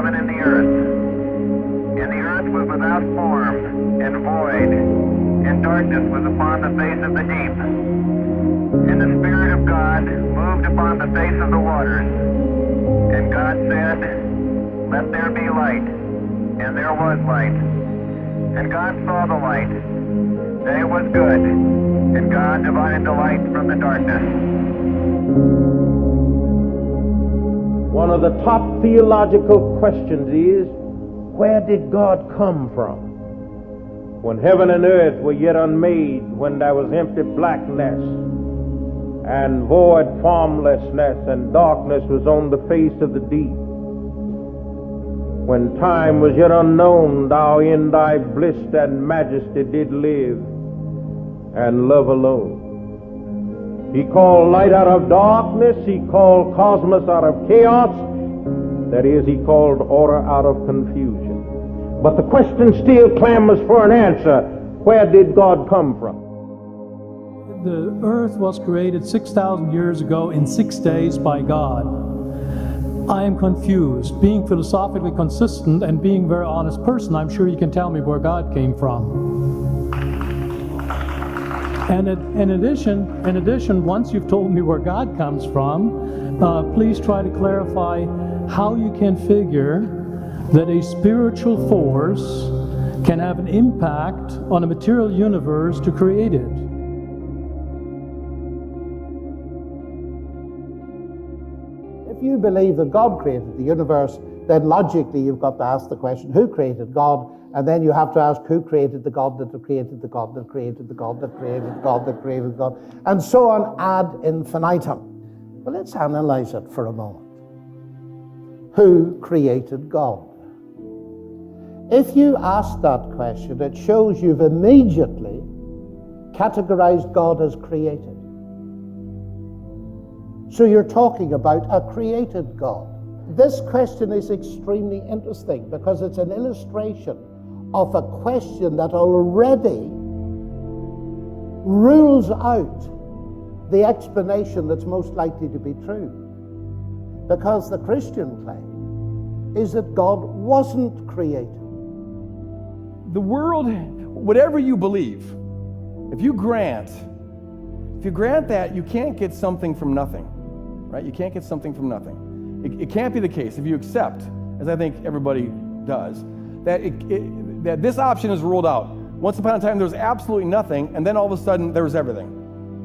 heaven and the earth. And the earth was without form and void, and darkness was upon the face of the deep. And the Spirit of God moved upon the face of the waters. And God said, "Let there be light." And there was light. And God saw the light, that it was good. And God divided the light from the darkness. One of the top theological questions is, where did God come from? When heaven and earth were yet unmade, when there was empty blackness and void formlessness and darkness was on the face of the deep, when time was yet unknown, thou in thy bliss and majesty did live and love alone. He called light out of darkness, he called cosmos out of chaos, that is, he called order out of confusion. But the question still clamors for an answer. Where did God come from? The earth was created 6,000 years ago in 6 days by God. I am confused. Being philosophically consistent and being a very honest person, I'm sure you can tell me where God came from. And in addition, once you've told me where God comes from, please try to clarify how you can figure that a spiritual force can have an impact on a material universe to create it. If you believe that God created the universe, then logically you've got to ask the question, who created God? And then you have to ask, who created the God that created the God that created the God that created the God that created God, and so on ad infinitum. Well, let's analyze it for a moment. Who created God? If you ask that question, it shows you've immediately categorized God as created. So you're talking about a created God. This question is extremely interesting because it's an illustration of a question that already rules out the explanation that's most likely to be true. Because the Christian claim is that God wasn't created. The world, whatever you believe, if you grant that you can't get something from nothing, right? You can't get something from nothing. It can't be the case if you accept, as I think everybody does, that this option is ruled out. Once upon a time, there was absolutely nothing, and then all of a sudden, there was everything,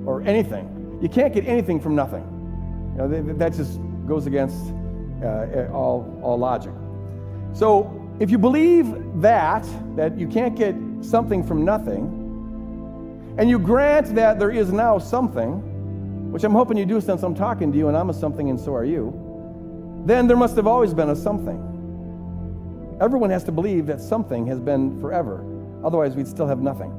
or anything. You can't get anything from nothing. You know, that just goes against all logic. So, if you believe that you can't get something from nothing, and you grant that there is now something, which I'm hoping you do since I'm talking to you, and I'm a something and so are you, then there must have always been a something. Everyone has to believe that something has been forever. Otherwise, we'd still have nothing.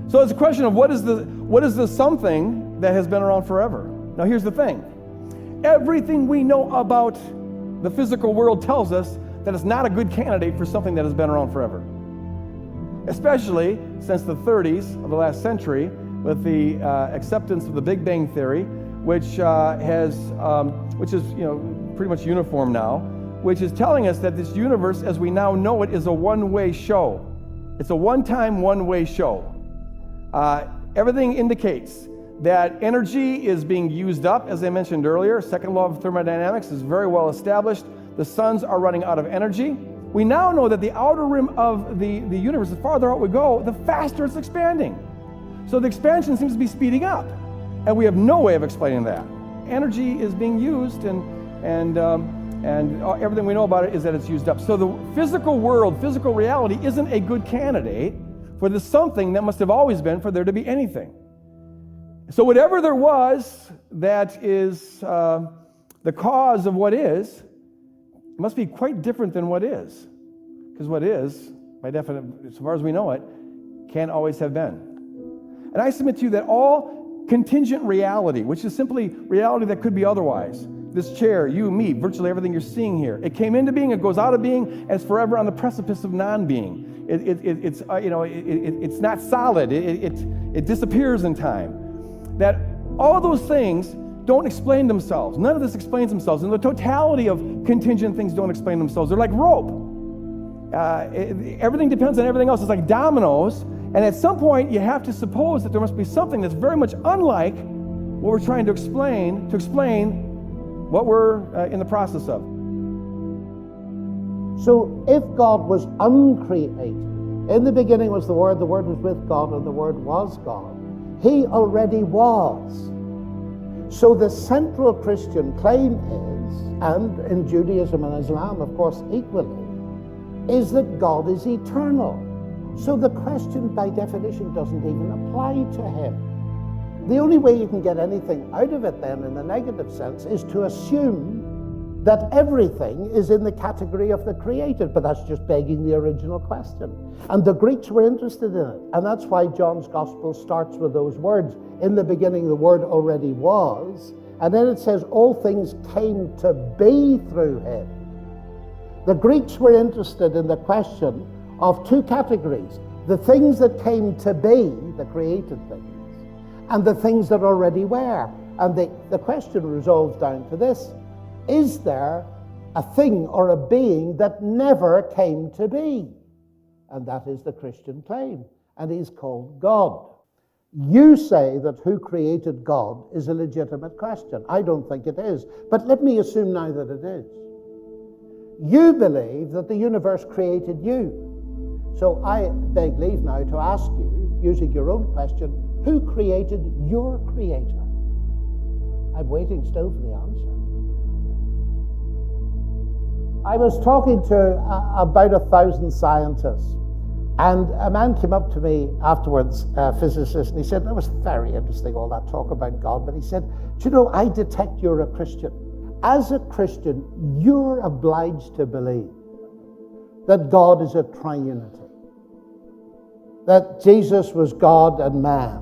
So it's a question of what is the something that has been around forever? Now, here's the thing. Everything we know about the physical world tells us that it's not a good candidate for something that has been around forever. Especially since the 30s of the last century, with the acceptance of the Big Bang Theory, which is pretty much uniform now, which is telling us that this universe, as we now know it, is a one-way show. It's a one-time, one-way show. Everything indicates that energy is being used up, as I mentioned earlier. Second law of thermodynamics is very well established. The suns are running out of energy. We now know that the outer rim of the universe, the farther out we go, the faster it's expanding. So the expansion seems to be speeding up, and we have no way of explaining that. Energy is being used, and everything we know about it is that it's used up. So the physical world, physical reality, isn't a good candidate for the something that must have always been for there to be anything. So whatever there was that is the cause of what is, must be quite different than what is. Because what is, by definition, as far as we know it, can't always have been. And I submit to you that all contingent reality, which is simply reality that could be otherwise, this chair, you, me, virtually everything you're seeing here, it came into being, it goes out of being, and it's forever on the precipice of non-being. It's not solid. It disappears in time. That all those things don't explain themselves. None of this explains themselves. And the totality of contingent things don't explain themselves. They're like rope. Everything depends on everything else. It's like dominoes. And at some point, you have to suppose that there must be something that's very much unlike what we're trying to explain what we're in the process of. So if God was uncreated, in the beginning was the Word was with God, and the Word was God. He already was. So the central Christian claim is, and in Judaism and Islam, of course, equally, is that God is eternal. So the question, by definition, doesn't even apply to him. The only way you can get anything out of it then, in the negative sense, is to assume that everything is in the category of the created, but that's just begging the original question. And the Greeks were interested in it, and that's why John's Gospel starts with those words. In the beginning, the Word already was, and then it says, all things came to be through him. The Greeks were interested in the question of two categories: the things that came to be, the created things, and the things that already were. And the question resolves down to this: is there a thing or a being that never came to be? And that is the Christian claim, and he's called God. You say that who created God is a legitimate question. I don't think it is, but let me assume now that it is. You believe that the universe created you. So I beg leave now to ask you, using your own question, who created your creator? I'm waiting still for the answer. I was talking to about 1,000 scientists, and a man came up to me afterwards, a physicist, and he said, that was very interesting, all that talk about God, but he said, do you know, I detect you're a Christian. As a Christian, you're obliged to believe that God is a triunity, that Jesus was God and man.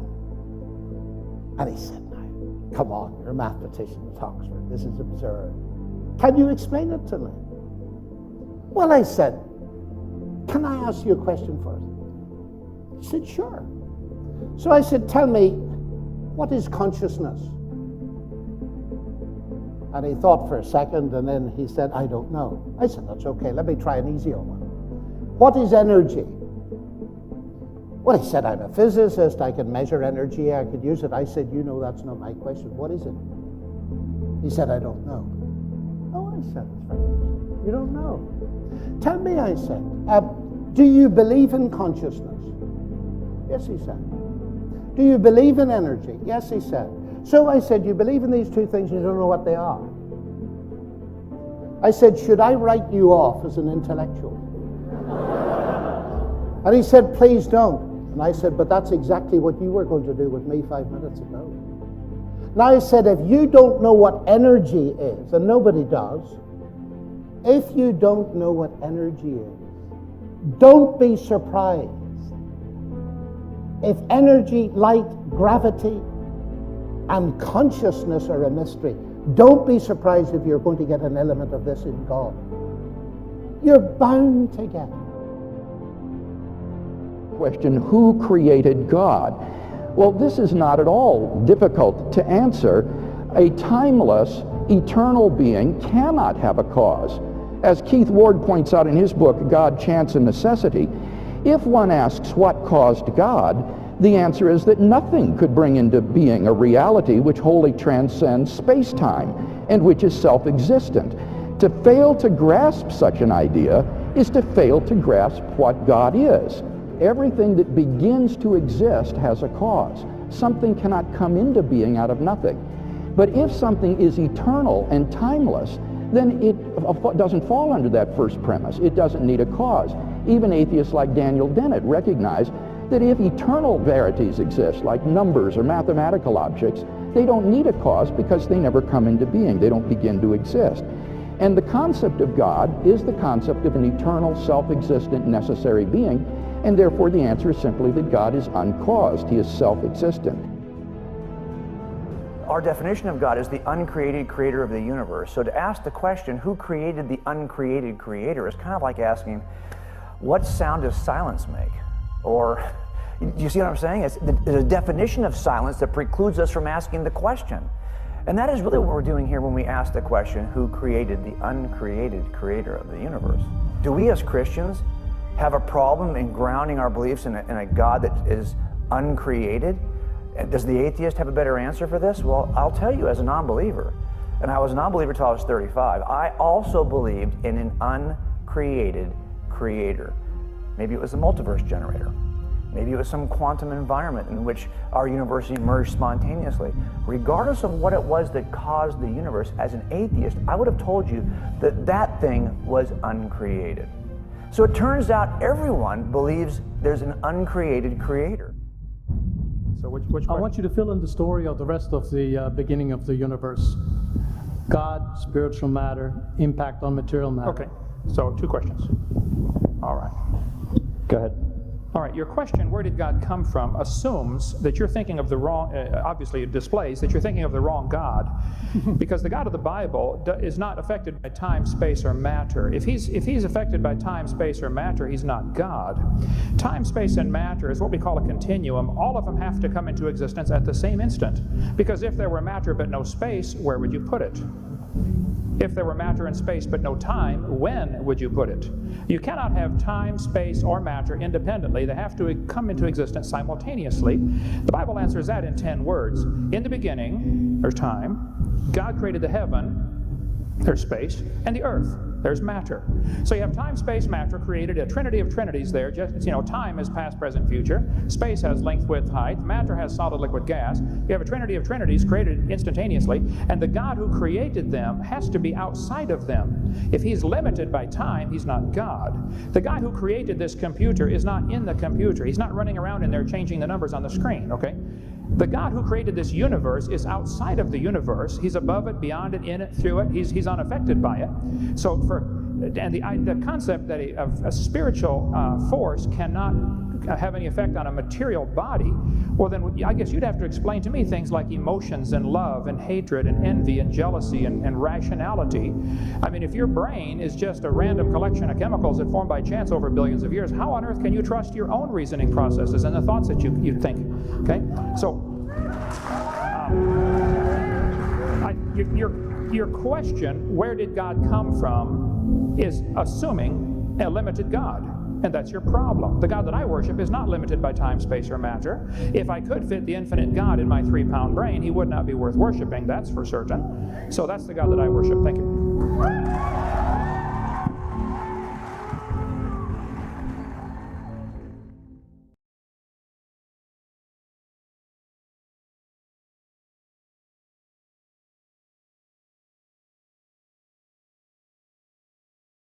And he said, no, come on, you're a mathematician at Oxford, this is absurd. Can you explain it to me? Well, I said, can I ask you a question first? He said, sure. So I said, tell me, what is consciousness? And he thought for a second, and then he said, I don't know. I said, that's okay, let me try an easier one. What is energy? Well, he said, I'm a physicist, I can measure energy, I could use it. I said, you know, that's not my question. What is it? He said, I don't know. Oh, I said, that's very interesting. You don't know. Tell me, I said, do you believe in consciousness? Yes, he said. Do you believe in energy? Yes, he said. So I said, you believe in these two things and you don't know what they are. I said, should I write you off as an intellectual? And he said, please don't. And I said, but that's exactly what you were going to do with me 5 minutes ago. Now I said, if you don't know what energy is, and nobody does, if you don't know what energy is, don't be surprised if energy, light, gravity, and consciousness are a mystery. Don't be surprised if you're going to get an element of this in God. You're bound to get it. Question, who created God? Well, this is not at all difficult to answer. A timeless, eternal being cannot have a cause. As Keith Ward points out in his book, God, Chance, and Necessity, if one asks what caused God, the answer is that nothing could bring into being a reality which wholly transcends space-time and which is self-existent. To fail to grasp such an idea is to fail to grasp what God is. Everything that begins to exist has a cause. Something cannot come into being out of nothing. But if something is eternal and timeless, then it doesn't fall under that first premise. It doesn't need a cause. Even atheists like Daniel Dennett recognize that if eternal verities exist, like numbers or mathematical objects, they don't need a cause because they never come into being. They don't begin to exist. And the concept of God is the concept of an eternal, self-existent, necessary being, and therefore the answer is simply that God is uncaused. He is self-existent. Our definition of God is the uncreated creator of the universe. So to ask the question, who created the uncreated creator, is kind of like asking, what sound does silence make? Or, do you see what I'm saying? There's a definition of silence that precludes us from asking the question. And that is really what we're doing here when we ask the question, who created the uncreated creator of the universe? Do we as Christians have a problem in grounding our beliefs in a God that is uncreated? And does the atheist have a better answer for this? Well, I'll tell you as a non-believer, and I was a non-believer until I was 35, I also believed in an uncreated creator. Maybe it was a multiverse generator. Maybe it was some quantum environment in which our universe emerged spontaneously. Regardless of what it was that caused the universe, as an atheist, I would have told you that that thing was uncreated. So it turns out everyone believes there's an uncreated creator. So which I want you to fill in the story of the rest of the beginning of the universe. God, spiritual matter, impact on material matter. Okay, so 2 questions. All right. Go ahead. All right, your question, where did God come from, assumes that you're thinking of the wrong, obviously it displays that you're thinking of the wrong God, because the God of the Bible is not affected by time, space, or matter. If he's affected by time, space, or matter, he's not God. Time, space, and matter is what we call a continuum. All of them have to come into existence at the same instant, because if there were matter but no space, where would you put it? If there were matter and space but no time, when would you put it? You cannot have time, space, or matter independently. They have to come into existence simultaneously. The Bible answers that in 10 words. In the beginning, there's time. God created the heaven, there's space, and the earth, there's matter. So you have time, space, matter, created a trinity of trinities there. Just, time is past, present, future. Space has length, width, height. Matter has solid, liquid, gas. You have a trinity of trinities created instantaneously, and the God who created them has to be outside of them. If he's limited by time, he's not God. The guy who created this computer is not in the computer. He's not running around in there changing the numbers on the screen, okay? The God who created this universe is outside of the universe. He's above it, beyond it, in it, through it. He's unaffected by it. So the concept that a spiritual force cannot have any effect on a material body, well then I guess you'd have to explain to me things like emotions and love and hatred and envy and jealousy and rationality. I mean, if your brain is just a random collection of chemicals that form by chance over billions of years, how on earth can you trust your own reasoning processes and the thoughts that you think? Okay, so your question, where did God come from, is assuming a limited God. And that's your problem. The God that I worship is not limited by time, space, or matter. If I could fit the infinite God in my 3-pound brain, he would not be worth worshiping, that's for certain. So that's the God that I worship. Thank you.